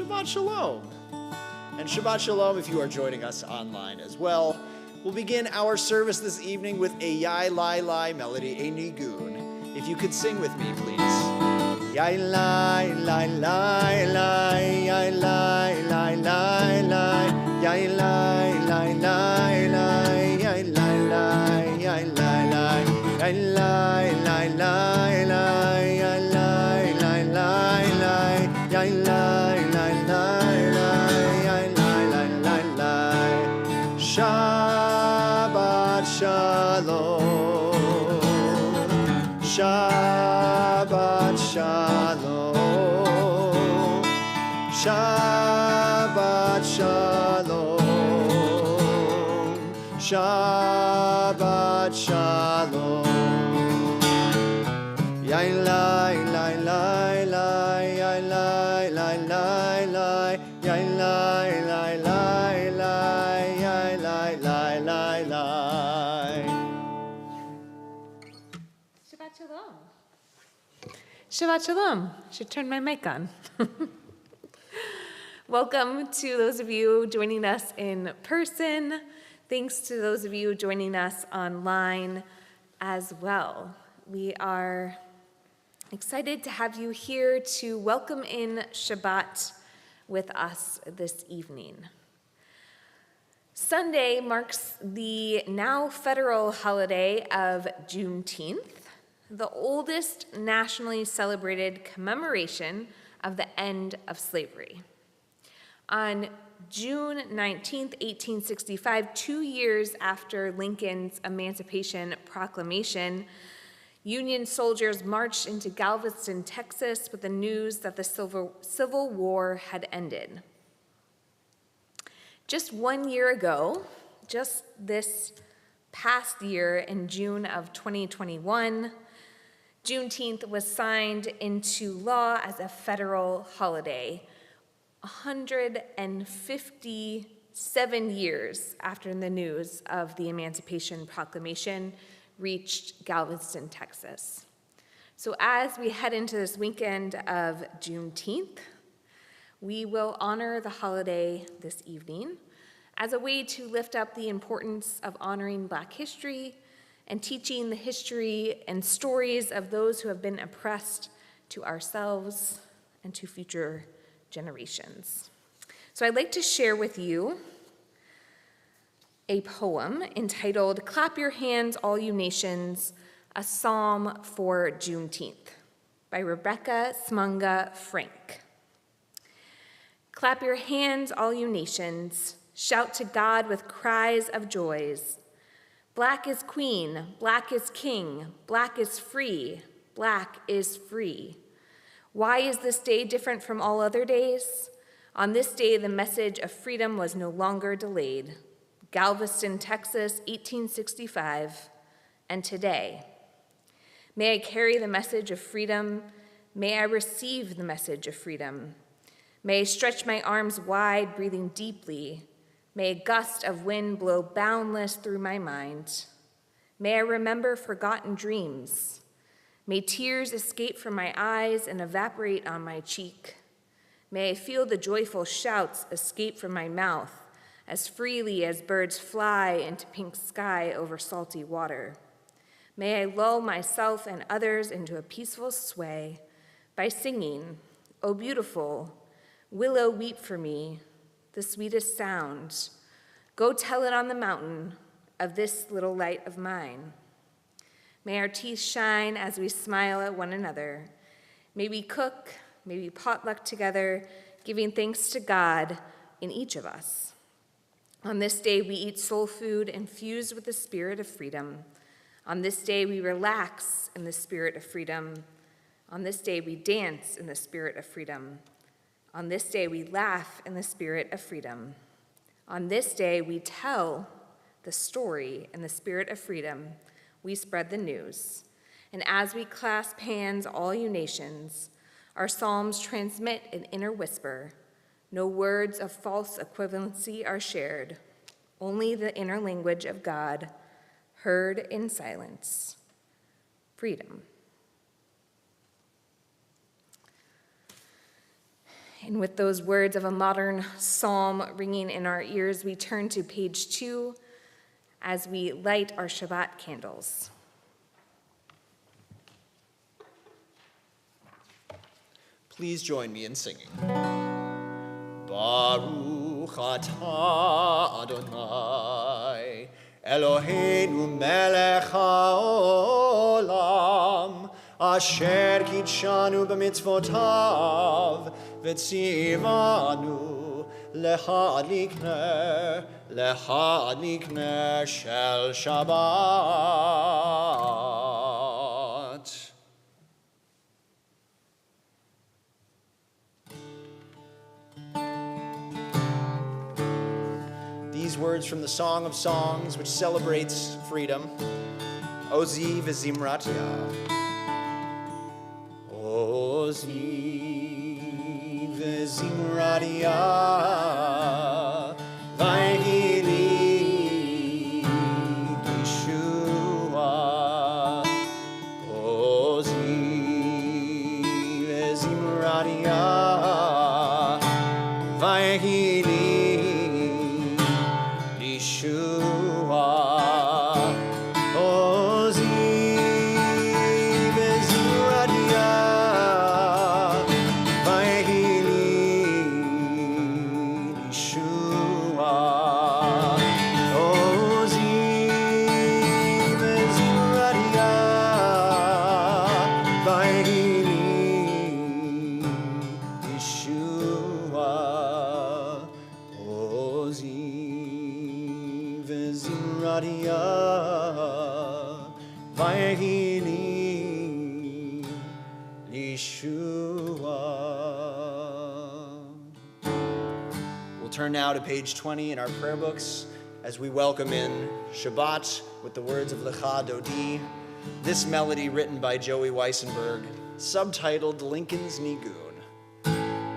Shabbat Shalom. And Shabbat Shalom if you are joining us online as well. We'll begin our service this evening with a Yai Lai Lai melody, a nigun. If you could sing with me, please. Yai Lai Lai Lai Lai, Yai Lai Lai Lai Lai, Yai Lai Lai Lai Lai, Yai Lai Lai, Yai Lai Lai, Yai Lai Lai Lai Lai, Yai Lai Lai Lai Lai, Yai Lai Lai Lai Lai, Yai Lai Lai Lai Lai. Shabbat Shalom. Shabbat Shalom. Shabbat Shalom. Shabbat Shalom. Yai Lai Lai Lai Lai, Yai Lai Lai Lai Lai, Yai Lai Lai Lai Lai, Yai Lai Lai Lai Lai. Shabbat Shalom. Shabbat Shalom. Should turn my mic on. Welcome to those of you joining us in person. Thanks to those of you joining us online as well. We are excited to have you here to welcome in Shabbat with us this evening. Sunday marks the now federal holiday of Juneteenth, the oldest nationally celebrated commemoration of the end of slavery. On June 19, 1865, 2 years after Lincoln's Emancipation Proclamation, Union soldiers marched into Galveston, Texas, with the news that the Civil War had ended. Just 1 year ago, just this past year in June of 2021, Juneteenth was signed into law as a federal holiday, 157 years after the news of the Emancipation Proclamation reached Galveston, Texas. So as we head into this weekend of Juneteenth, we will honor the holiday this evening as a way to lift up the importance of honoring Black history and teaching the history and stories of those who have been oppressed to ourselves and to future generations. So I'd like to share with you a poem entitled "Clap Your Hands, All You Nations, a Psalm for Juneteenth" by Rebecca Smunga Frank. Clap your hands, all you nations, shout to God with cries of joys. Black is queen, Black is king, Black is free, Black is free. Why is this day different from all other days? On this day, the message of freedom was no longer delayed. Galveston, Texas, 1865, and today. May I carry the message of freedom. May I receive the message of freedom. May I stretch my arms wide, breathing deeply. May a gust of wind blow boundless through my mind. May I remember forgotten dreams. May tears escape from my eyes and evaporate on my cheek. May I feel the joyful shouts escape from my mouth as freely as birds fly into pink sky over salty water. May I lull myself and others into a peaceful sway by singing, "O beautiful, willow weep for me, the sweetest sound. Go tell it on the mountain of this little light of mine." May our teeth shine as we smile at one another. May we cook, may we potluck together, giving thanks to God in each of us. On this day, we eat soul food infused with the spirit of freedom. On this day, we relax in the spirit of freedom. On this day, we dance in the spirit of freedom. On this day, we laugh in the spirit of freedom. On this day, we tell the story in the spirit of freedom. We spread the news. And as we clasp hands, all you nations, our psalms transmit an inner whisper. No words of false equivalency are shared, only the inner language of God, heard in silence. Freedom. And with those words of a modern psalm ringing in our ears, we turn to page 2 as we light our Shabbat candles. Please join me in singing. Baruch atah Adonai, Eloheinu melech haolam, asher kitshanu b'mitzvotav, v'tzivanu lehadlikner shel Shabbat. These words from the Song of Songs, which celebrates freedom. Ozi v'zimratia. Ozi v'zimratia. Vayhili Yeshua. Ozi v'zimratia. Vayhili Yeshua, Ozi v'zimratia, vayhili Yeshua, Ozi v'zimratia, vayhili Yeshua, Ozi v'zimratia, vayhili Yeshua. We'll turn now to page 20 in our prayer books as we welcome in Shabbat with the words of Lecha Dodi, this melody written by Joey Weissenberg, subtitled Lincoln's Nigun.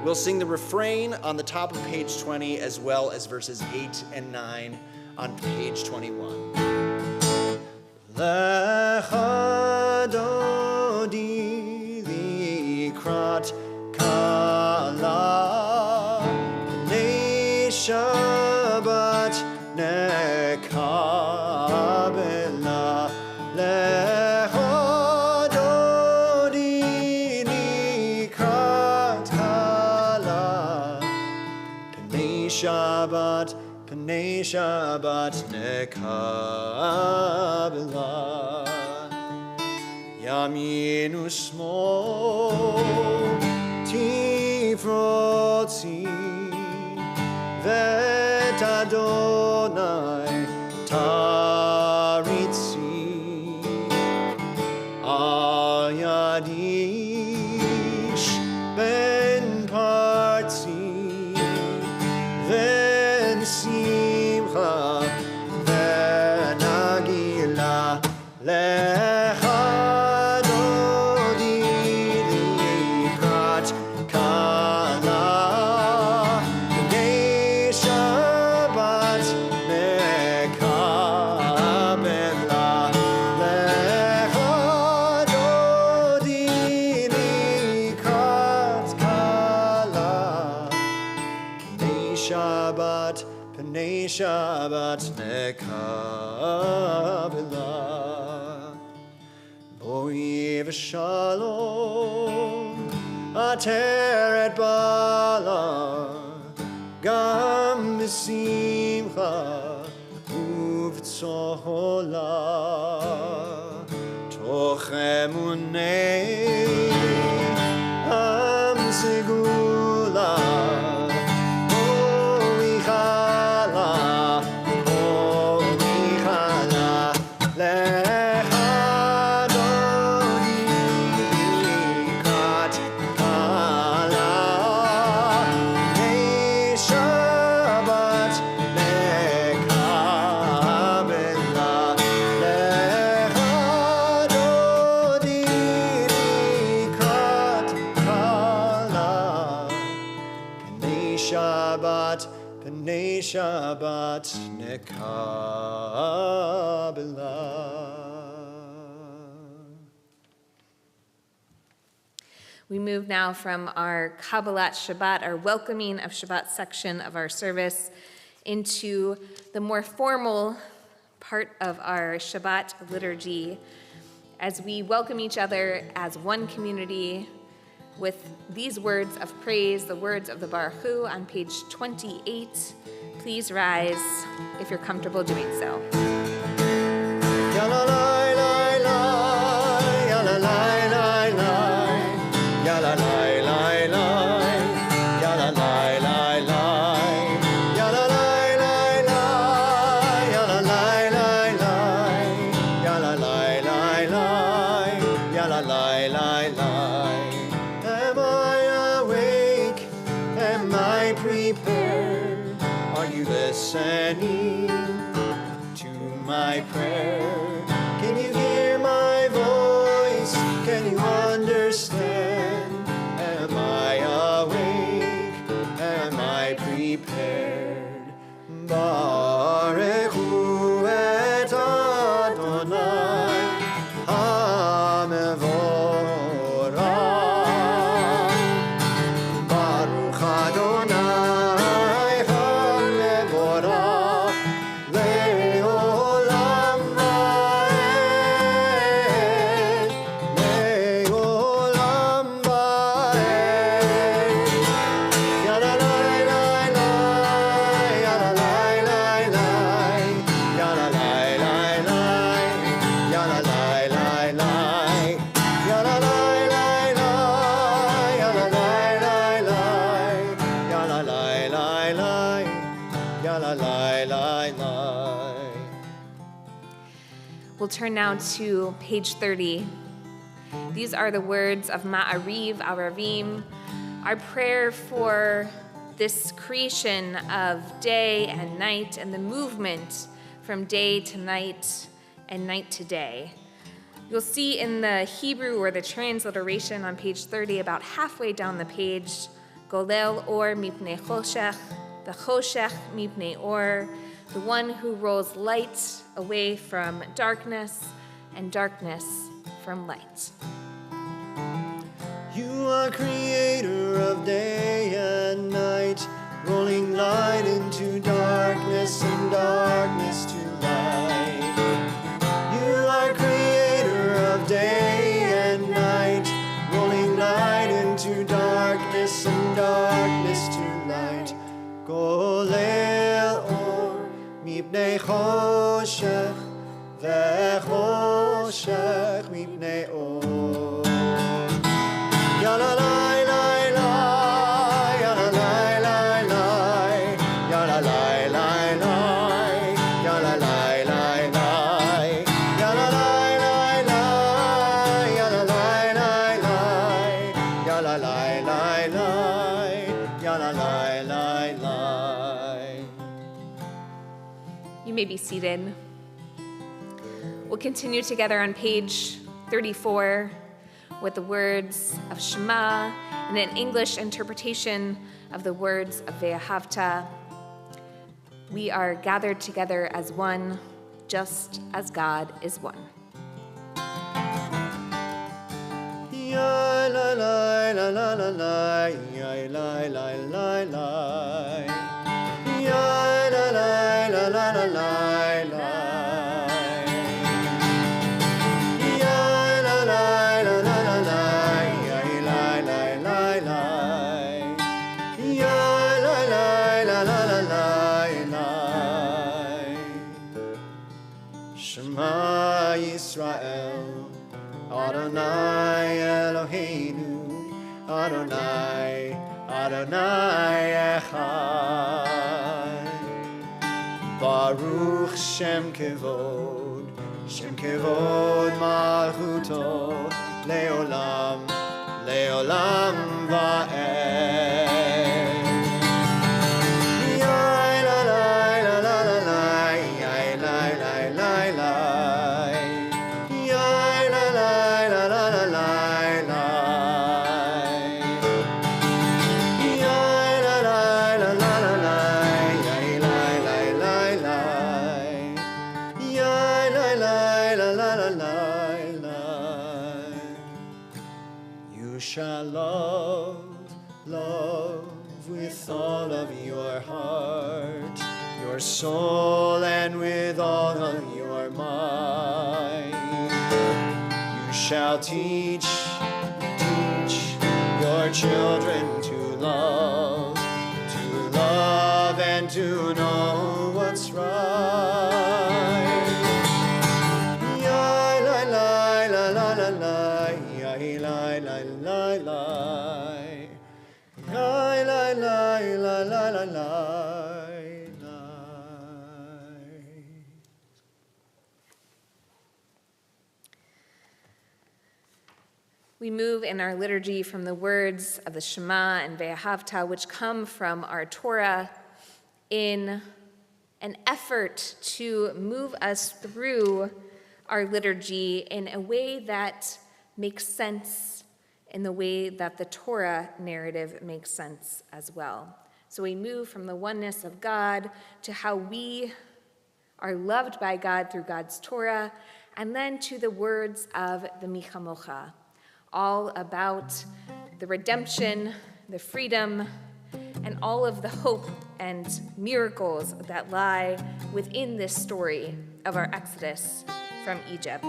We'll sing the refrain on the top of page 20 as well as verses 8 and 9 on page 21. Lecha Dodi likrat kala, B'nei Shabbat nekabela. Lecha Dodi likrat kala, B'nei Shabbat nekabela. Yamin u'shmol tifrotzi, vet Adonai taritzi. Al yadish ben partzi, simcha v'nagila. Lecha Dodi likrat kala, B'nei Shabbat nekabela. Lecha Dodi likrat kala, P'nei Shabbat nekabela. Boi v'shalom ateret bala, gam b'simcha uv'tzola, toch emunei am segula. P'nei Shabbat nekabela. We move now from our Kabbalat Shabbat, our welcoming of Shabbat section of our service, into the more formal part of our Shabbat liturgy as we welcome each other as one community with these words of praise, the words of the Baruch Hu on page 28. Please rise if you're comfortable doing so. Am I awake? Am I prepared? Are you listening to my prayer? Can you hear my voice? Can you understand? Am I awake? Am I prepared? Baruch Hu et Adonai HaMevorach. Baruch Adonai HaMevorach le'olam va'ed, le'olam va'ed. Yalalai lai lai, yalalai lai lai, yalalai lai lai, yalalai lai lai, yalalai lai lai, yalalai lai lai, yalalai lai lai, yalalai lai lai. We'll turn now to page 30. These are the words of Ma'ariv Aravim, our prayer for this creation of day and night and the movement from day to night and night to day. You'll see in the Hebrew or the transliteration on page 30, about halfway down the page, Golel or mipnei choshech, the choshech mipnei or, the one who rolls light away from darkness and darkness from light. You are creator of day and night, rolling light into darkness and darkness to light. You are creator of day and night, rolling light into darkness and darkness to light. Golel or mipnei choshech, vechoshech mipnei or. Yalalai lai lai, yalalai lai lai, yalalai lai lai, yalalai lai lai, yalalai lai lai, yalalai lai lai, yalalai lai lai, yalalai lai lai. You may be seated. We'll continue together on page 34 with the words of Shema and an English interpretation of the words of Ve'ahavta. We are gathered together as one, just as God is one. Ya la la la la la la, ya la la la la, ya la la la la la la. Shema Yisrael, Adonai Eloheinu, Adonai, Adonai Echad. Baruch Shem Kevod, Shem Kevod Malchuto, Leolam, Leolam Va'ed. shall love with all of your heart, your soul, and with all of your mind. You shall teach your children to love and to know what's right. Ya la la la la la la, ya la la la la, ya la la la la la la. We move in our liturgy from the words of the Shema and Ve'ahavta, which come from our Torah, in an effort to move us through our liturgy in a way that makes sense, in the way that the Torah narrative makes sense as well. So we move from the oneness of God to how we are loved by God through God's Torah, and then to the words of the Mi Chamocha, all about the redemption, the freedom, and all of the hope and miracles that lie within this story of our exodus from Egypt.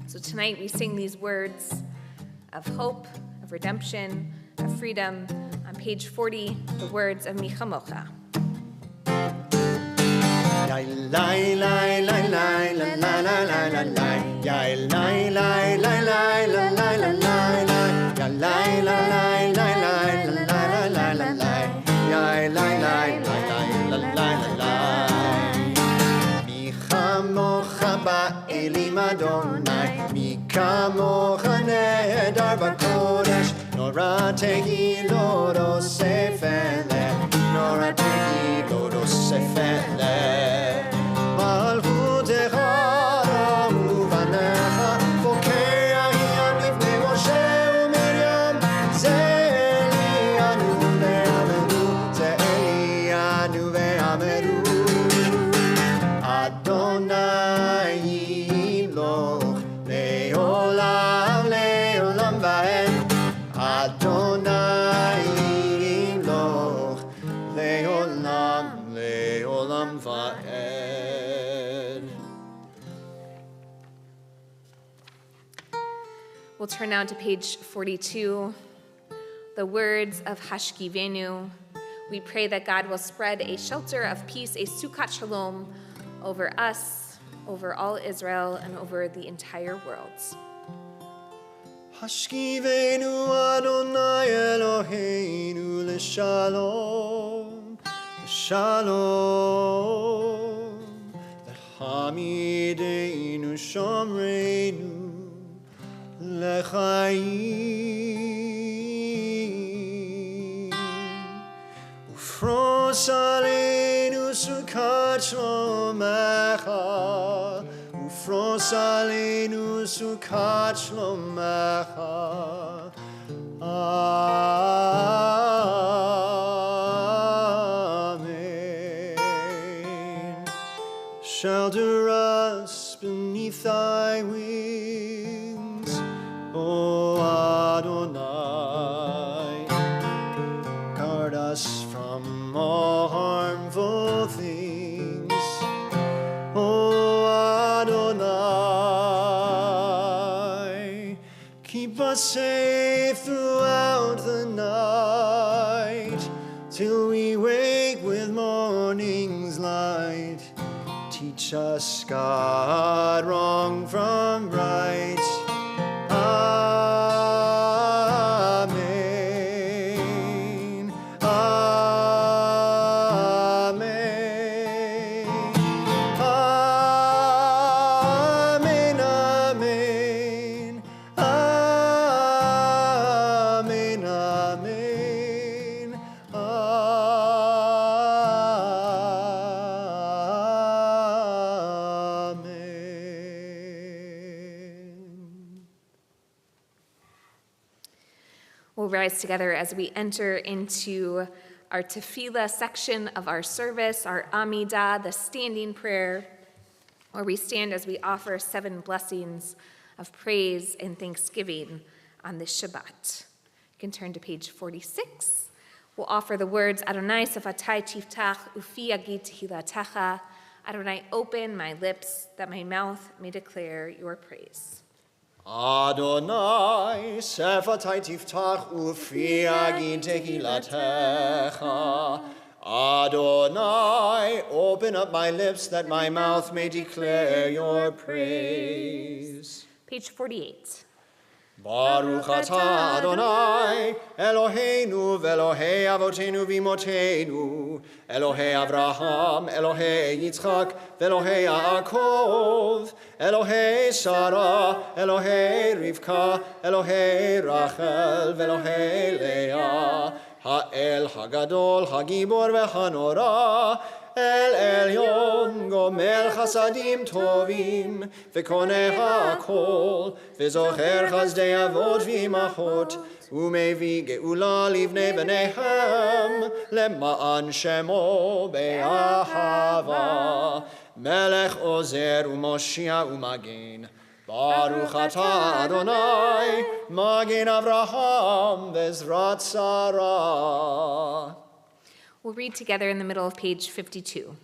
So tonight we sing these words of hope, of redemption, of freedom. On page 40, the words of Mi Chamocha. La la la la la la la la la la la. Ya la la la la la la la la la. Ya la la la la la la la la la la. Ya la la la la la la la. Mi chamocha ba'elim Adonai, mi kamocha nehedar b'kodesh. Nora tehilot osefele, nora tehilot osefele. We'll turn now to page 42, the words of Hashkivenu. We pray that God will spread a shelter of peace, a Sukkot Shalom, over us, over all Israel, and over the entire world. Hashkivenu Adonai Eloheinu l'shalom, l'shalom, l'hamideinu shomreinu, l'chaim, ufros aleinu sukkot shlomecha, ufros aleinu sukkot shlomecha. Amen. Shelter us beneath thy wings, O Adonai. Guard us from all harmful things, O Adonai. Keep us safe throughout the night, till we wake with morning's light. Teach us, God, wrong from right. Amen. Amen. Amen. Amen. Amen. Amen. We'll rise together as we enter into our tefillah section of our service, our Amidah, the standing prayer, where we stand as we offer 7 blessings of praise and thanksgiving on this Shabbat. You can turn to page 46. We'll offer the words, Adonai safatai tiftach ufi agid tehilatecha. Adonai, open my lips that my mouth may declare your praise. Adonai sefatai tiftach ufi agid tehilatecha. Adonai, open up my lips that my mouth may declare your praise. Page 48. Baruch atah Adonai, Eloheinu ve'Elohei avotenu v'imotenu, Elohei Avraham, Elohei Yitzchak, ve'Elohei Yaakov, Elohei Sarah, Elohei Rivka, Elohei Rachel, ve'Elohei Leah, Ha'el Hagadol, Hagibor ve'Hanora, El Elyon, Gomel Chasadim Tovim, V'koneh HaKol, V'zocher Chazdei Avot V'imachot, Umevi Geula Livnei B'neihem, Lema'an Shemo Be'ahava, Melech Ozer U'Moshia U'Magen, Baruch atah Adonai, Magen Avraham V'ezrat Sarah. We'll read together in the middle of page 52.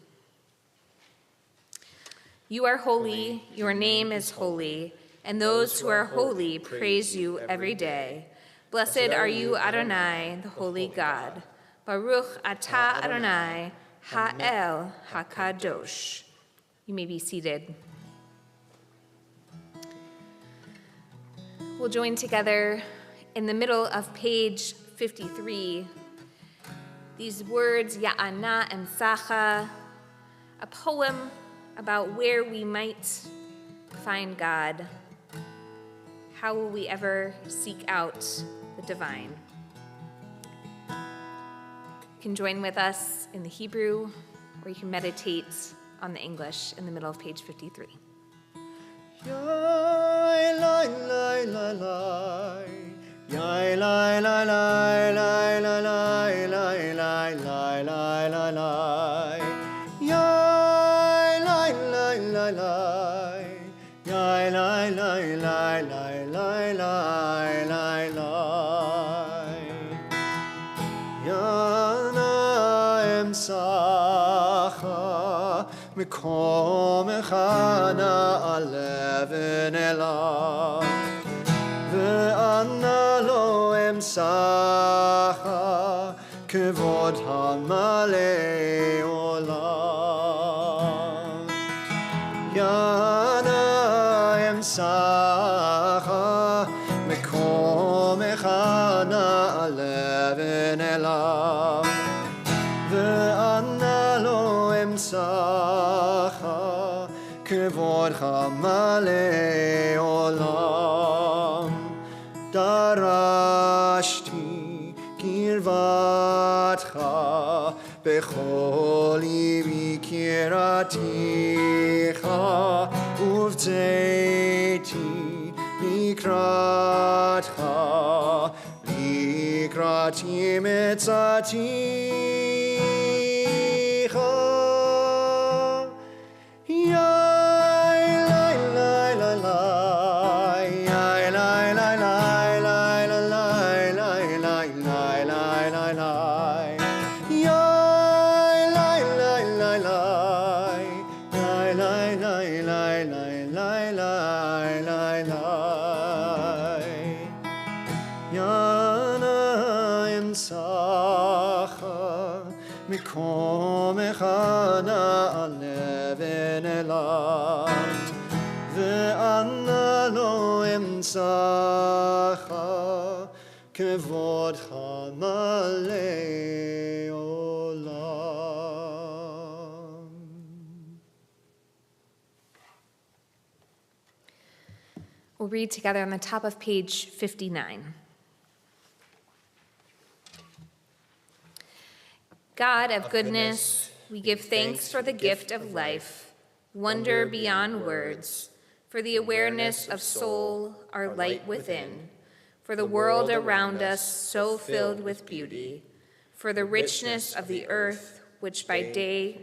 You are holy, your name is holy, and those who are holy praise you every day. Blessed are you, Adonai, the holy God. Baruch atah Adonai, ha'el hakadosh. You may be seated. We'll join together in the middle of page 53. These words, Ya'ana and Sacha, a poem about where we might find God. How will we ever seek out the divine? You can join with us in the Hebrew, or you can meditate on the English in the middle of page 53. Yai, lai, lai, lai, lai. Yai, lai, lai, lai, lai, lai, lai, lai, lai, lai, lai, lai, lai. Yai, lai, lai, lai, lai. Yai, lai, lai, lai, lai, lai, lai, lai, lai. Yana emsacha mikomecha na'alev v'nelav ve'ana lo emsacha kevod hamalei olam. Yana emsacha mikomecha na'alev v'nelav ve'ana lo emsacha kevod hamalei olam. Darashti kirvatcha bechol libi kiraticha uvteiti likratcha likrati metzaticha. Yai, lai, lai, lai, lai. Yai, lai, lai, lai, lai, lai, lai, lai, lai, lai, lai, lai. Yai, lai, lai, lai, lai. Yai, lai, lai, lai, lai, lai, lai, lai, lai. Yana emsacha mikomecha na'alev v'nelav ve'ana lo emsacha kevod hamalei olam. We'll read together on the top of page 59. God of goodness, we give thanks for the gift of life, wonder beyond words, for the awareness of soul, our light within, for the world around us so filled with beauty, for the richness of the earth which by day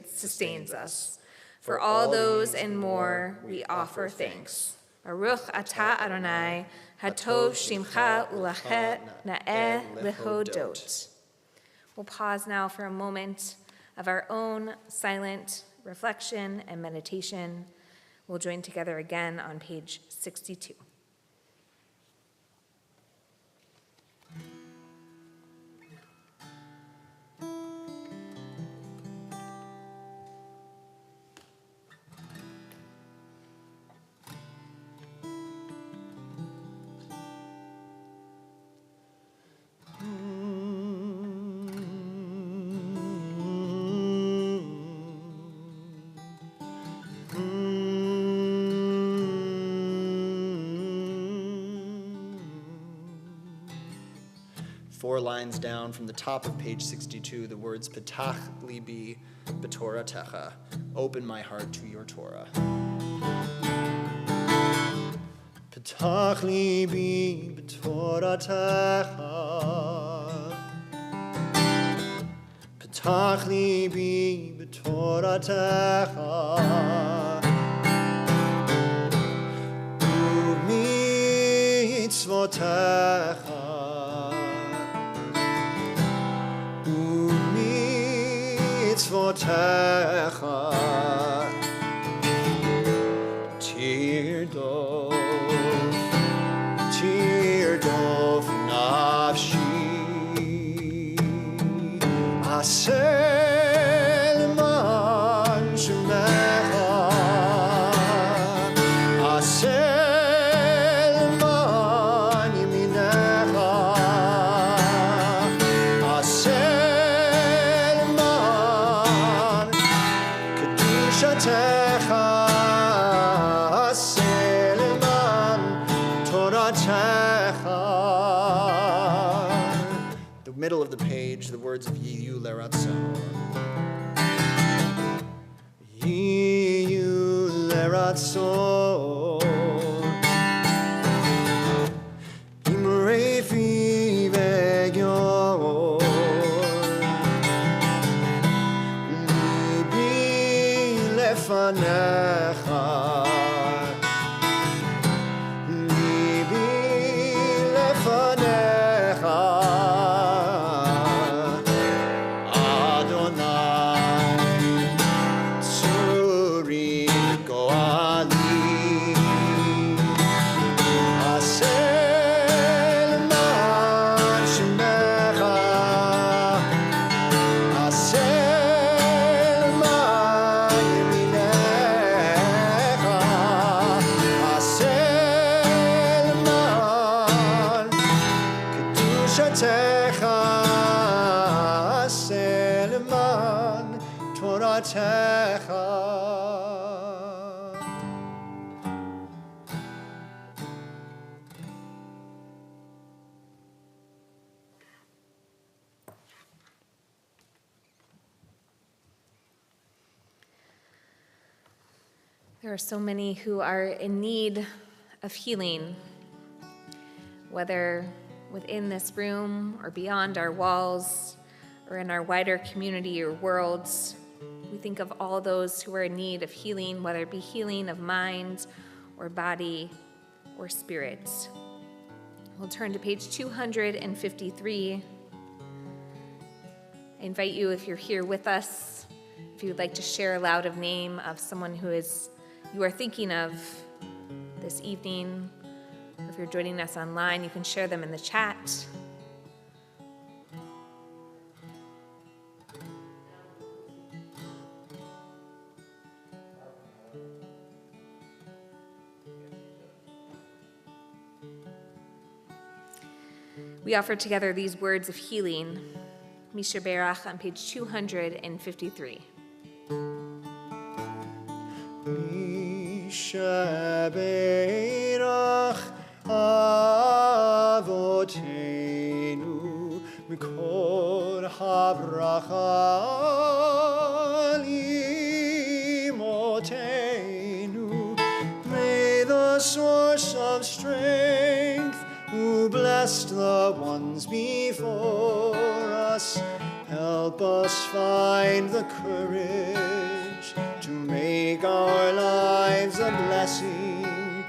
sustains us. For all those and more we offer thanks. Baruch atah Adonai, hatov shimcha ulachet na'eh lehodot. We'll pause now for a moment of our own silent reflection and meditation. We'll join together again on page 62. Four lines down from the top of page 62, the words Petach libi b'Toratecha, open my heart to your Torah. Petach libi b'Toratecha, Petach libi b'Toratecha, u'mitzvotecha, mitzvotecha, tirdof nafshi, asel man shemecha, asel man yeminecha, asel man kedushatecha, asel man Toratecha. The middle of the page, the words of Yiyu Leratzon. Yiyu Leratzon, Imrei fi vegyor, libi lefanecha, libi lefanecha, Adonai tzuri goali, asel man shemecha, asel man yeminecha, asel man kedushatecha, asel man Toratecha. There are so many who are in need of healing, whether within this room or beyond our walls or in our wider community or worlds. We think of all those who are in need of healing, whether it be healing of mind or body or spirit. We'll turn to page 253. I invite you, if you're here with us, if you would like to share aloud a name of someone who you are thinking of this evening, or if you're joining us online, you can share them in the chat. We offer together these words of healing. Misha Berach on page 253. Misha Berach Avotenu Mikor Habracha Limotenu. May the source of strength who blessed the ones before us help us find the courage to make our lives a blessing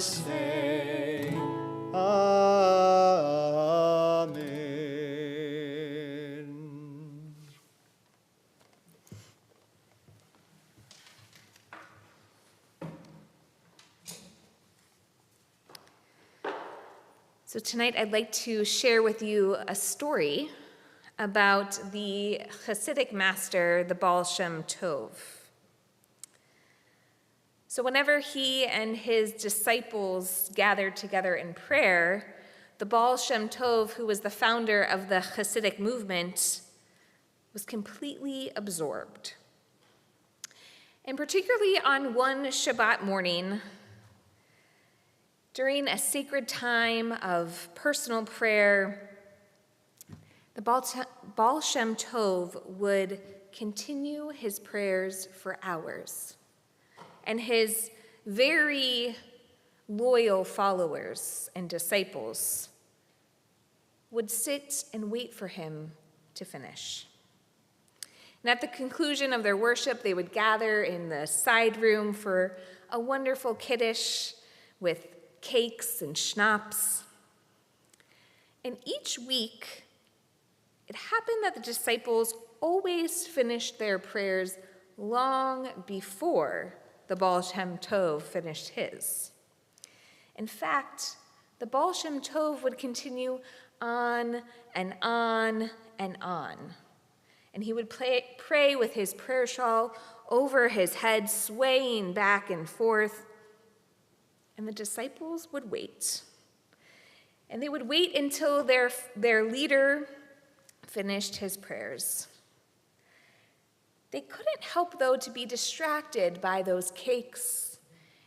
us say, Amen. So tonight I'd like to share with you a story about the Hasidic master, the Baal Shem Tov. So whenever he and his disciples gathered together in prayer, the Baal Shem Tov, who was the founder of the Hasidic movement, was completely absorbed. And particularly on one Shabbat morning, during a sacred time of personal prayer, the Baal Shem Tov would continue his prayers for hours, and his very loyal followers and disciples would sit and wait for him to finish. And at the conclusion of their worship, they would gather in the side room for a wonderful kiddush with cakes and schnapps. And each week, it happened that the disciples always finished their prayers long before the Baal Shem Tov finished his. In fact, the Baal Shem Tov would continue on and on and on. And he would pray with his prayer shawl over his head, swaying back and forth. And the disciples would wait. And they would wait until their leader finished his prayers. They couldn't help, though, to be distracted by those cakes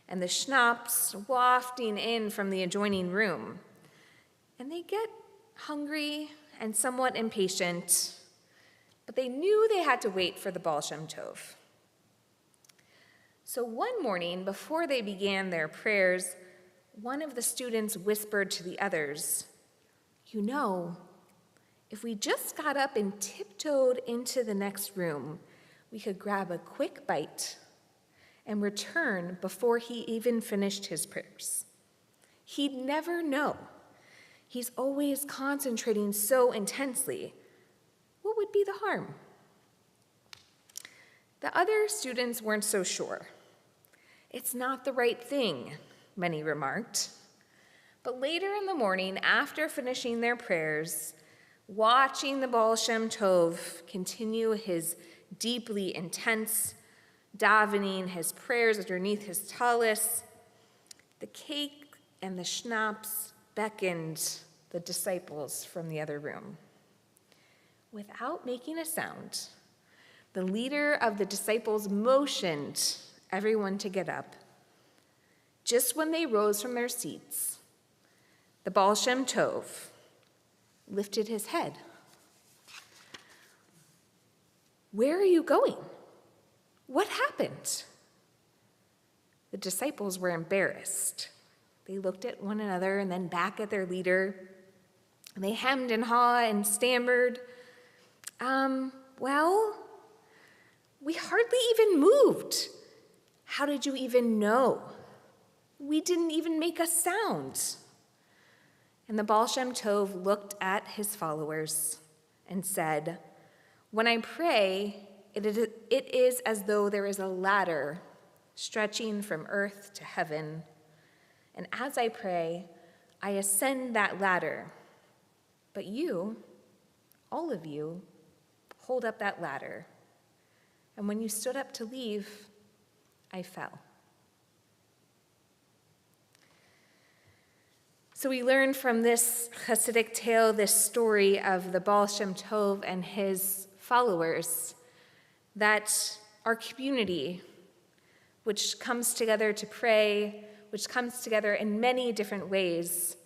and the schnapps wafting in from the adjoining room. And they get hungry and somewhat impatient, but they knew they had to wait for the Baal Shem Tov. So one morning, before they began their prayers, one of the students whispered to the others, "You know, if we just got up and tiptoed into the next room, we could grab a quick bite and return before he even finished his prayers. He'd never know. He's always concentrating so intensely. What would be the harm?" The other students weren't so sure. "It's not the right thing," many remarked. But later in the morning, after finishing their prayers, watching the Baal Shem Tov continue his deeply intense davening, his prayers underneath his tallis, the cake and the schnapps beckoned the disciples from the other room. Without making a sound, the leader of the disciples motioned everyone to get up. Just when they rose from their seats, the Baal Shem Tov lifted his head. "Where are you going? What happened?" The disciples were embarrassed. They looked at one another and then back at their leader. And they hemmed and hawed and stammered, "Well, we hardly even moved. How did you even know? We didn't even make a sound." And the Baal Shem Tov looked at his followers and said, "When I pray, it is as though there is a ladder stretching from earth to heaven. And as I pray, I ascend that ladder. But you, all of you, hold up that ladder. And when you stood up to leave, I fell." So we learn from this Hasidic tale, this story of the Baal Shem Tov and his followers, that our community, which comes together to pray, which comes together in many different ways,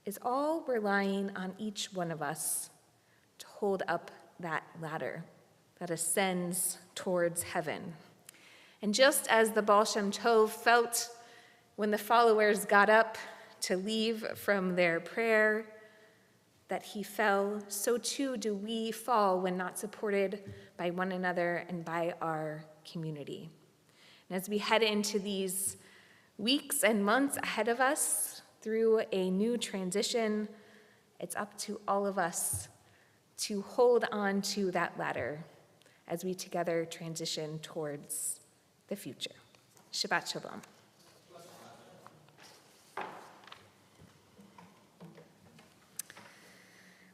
is all relying on each one of us to hold up that ladder that ascends towards heaven. And just as the Baal Shem Tov felt when the followers got up to leave from their prayer, that he fell, so too do we fall when not supported by one another and by our community. And as we head into these Weeks and months ahead of us through a new transition. It's up to all of us to hold on to that ladder as we together transition towards the future. Shabbat Shalom.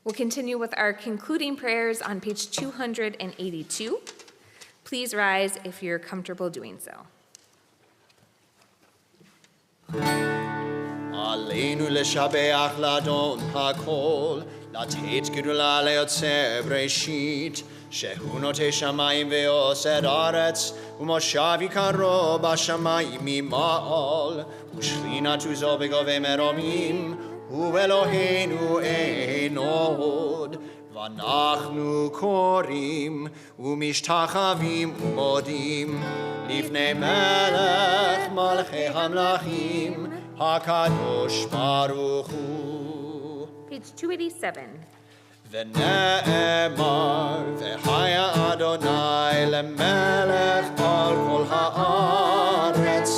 We'll continue with our concluding prayers on page 282. Please rise if you're comfortable doing so. עלינו לשבח לאדון הכל, לתת גדולה ליוצר בראשית, שהוא נוטה שמיים ועושה ארץ, ומושב יקרו בשמיים ממעל, ושכינת עוזו בגובה מרומים, הוא אלוהינו אין עוד. ואנחנו קוראים ומשתחווים ומודים לפני מלך מלכי המלכים, הקדוש ברוך הוא. Page 287. ונאמר, והיה אדוני למלך על כל הארץ,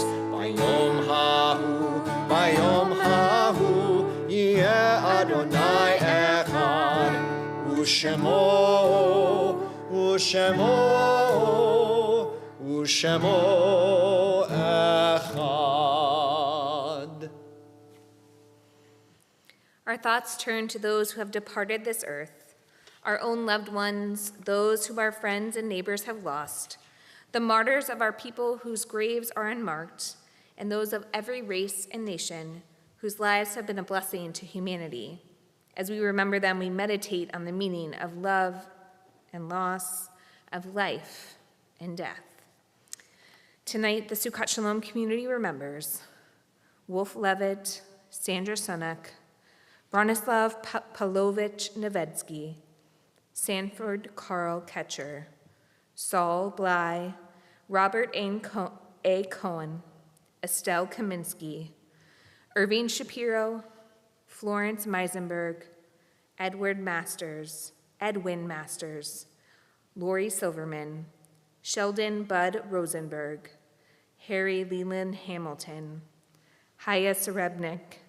ביום ההוא יהיה אדוני אחד, ושמו אחד. Our thoughts turn to those who have departed this earth, our own loved ones, those whom our friends and neighbors have lost, the martyrs of our people whose graves are unmarked, and those of every race and nation whose lives have been a blessing to humanity. As we remember them, we meditate on the meaning of love and loss, of life and death. Tonight, the Sukkot Shalom community remembers Wolf Levitt, Sandra Sunak, Bronislav Pavlovich Nevetsky, Sanford Carl Ketcher, Saul Bly, Robert A. Cohen, Estelle Kaminsky, Irving Shapiro, Florence Meisenberg, Edwin Masters, Lori Silverman, Sheldon Bud Rosenberg, Harry Leland Hamilton, Haya Serebnik,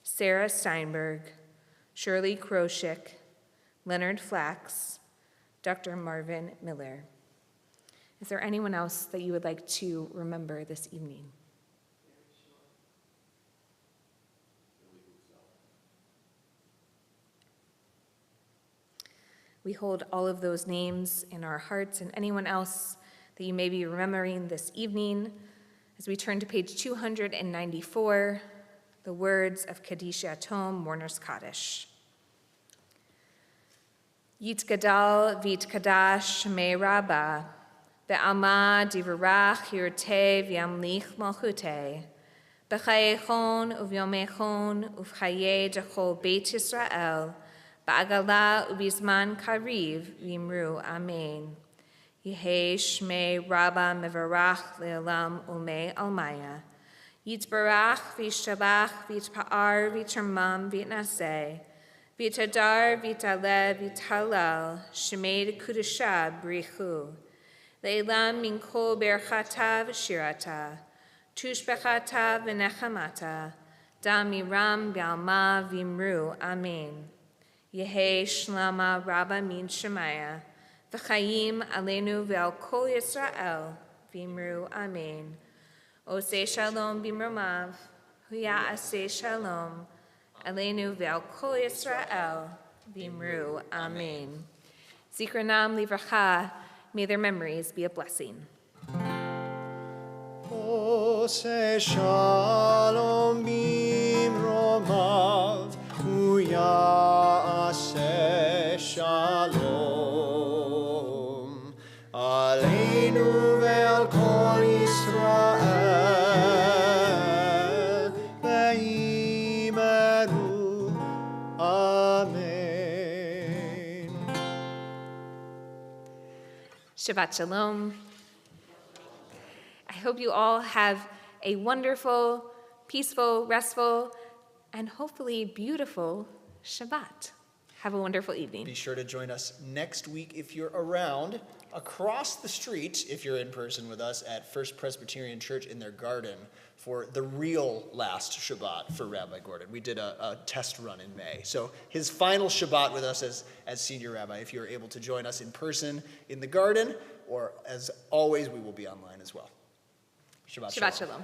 Sarah Steinberg, Shirley Kroshik, Leonard Flax, Dr. Marvin Miller. Is there anyone else that you would like to remember this evening? We hold all of those names in our hearts, and anyone else that you may be remembering this evening as we turn to page 294, the words of Kaddish Yatom, Mourner's Kaddish. Yitgadal v'yitkadash me rabba, be'alma divarach yirteh v'yamlich malchuteh, b'chayechon uvyomechon uv'chayeh dechol Beit Yisrael, ba'agala ubizman kariv v'imru amen. Yehei shmei rabba mevarach le'olam umei almaya. Yitbarach v'yishtabach v'yitpa'ar v'yitermam v'yitnaseh. V'yitadar v'yitaleh v'yitalal shemei kudusha b'richu. Le'elam min kol berchata v'shirata. Tushbechata v'nechamata. Damiram b'alma v'imru amen. Yehei shlama rabba min shemaya. V'chayim aleinu ve'al kol Yisrael v'imru amen. Oseh shalom b'imromav, huya aseh shalom, aleinu ve'al kol Yisrael v'imru amen. Zikranam livracha, may their memories be a blessing. Oseh shalom b'imromav, huya aseh shalom, aleinu ve'al kol Yisrael ve'imru amen. Shabbat Shalom. I hope you all have a wonderful, peaceful, restful, and hopefully beautiful Shabbat. Have a wonderful evening. Be sure to join us next week if you're around across the street, if you're in person with us, at First Presbyterian Church in their garden for the real last Shabbat for Rabbi Gordon. We did a test run in May. So his final Shabbat with us as senior rabbi, if you're able to join us in person in the garden, or as always, we will be online as well. Shabbat Shabbat shalom.